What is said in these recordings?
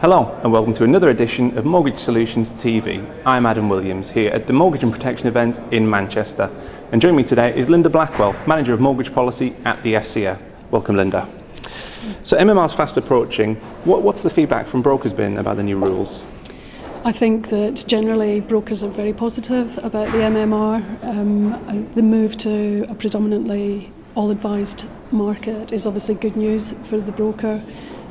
Hello and welcome to another edition of Mortgage Solutions TV. I'm Adam Williams here at the Mortgage and Protection event in Manchester, and joining me today is Lynda Blackwell, Manager of Mortgage Policy at the FCA. Welcome, Lynda. So MMR's fast approaching. What's the feedback from brokers been about the new rules? I think that generally brokers are very positive about the MMR. The move to a predominantly all-advised market is obviously good news for the broker.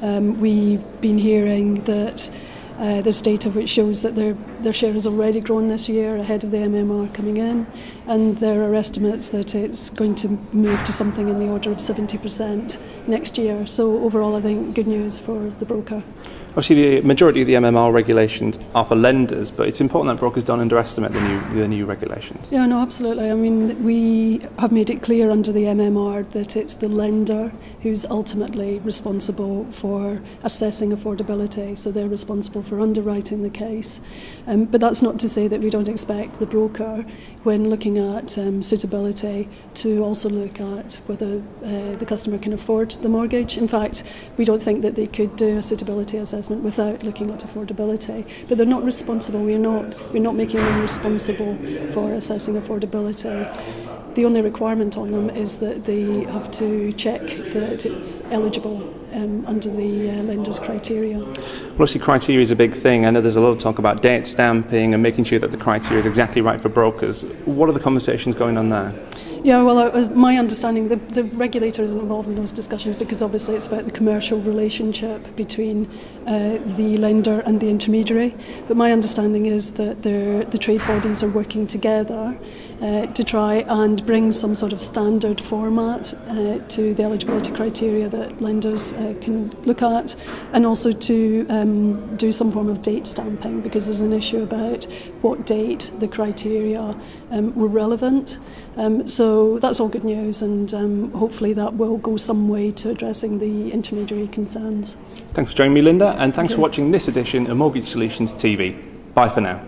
We've been hearing that there's data which shows that their share has already grown this year ahead of the MMR coming in, and there are estimates that it's going to move to something in the order of 70% next year. So overall, I think good news for the broker. Obviously, the majority of the MMR regulations are for lenders, but it's important that brokers don't underestimate the new regulations. Yeah, no, absolutely. I mean, we have made it clear under the MMR that it's the lender who's ultimately responsible for assessing affordability, so they're responsible for underwriting the case. But that's not to say that we don't expect the broker, when looking at suitability, to also look at whether the customer can afford the mortgage. In fact, we don't think that they could do a suitability assessment without looking at affordability, but they're not responsible. We're not making them responsible for assessing affordability. The only requirement on them is that they have to check that it's eligible under the lender's criteria. Well, obviously criteria is a big thing. I know there's a lot of talk about date stamping and making sure that the criteria is exactly right for brokers. What are the conversations going on there? Yeah, well, it was my understanding the regulator isn't involved in those discussions because obviously it's about the commercial relationship between the lender and the intermediary. But my understanding is that the trade bodies are working together to try and bring some sort of standard format to the eligibility criteria that lenders can look at, and also to do some form of date stamping, because there's an issue about what date the criteria were relevant. So that's all good news, and hopefully that will go some way to addressing the intermediary concerns. Thanks for joining me, Lynda, and thanks for watching this edition of Mortgage Solutions TV. Bye for now.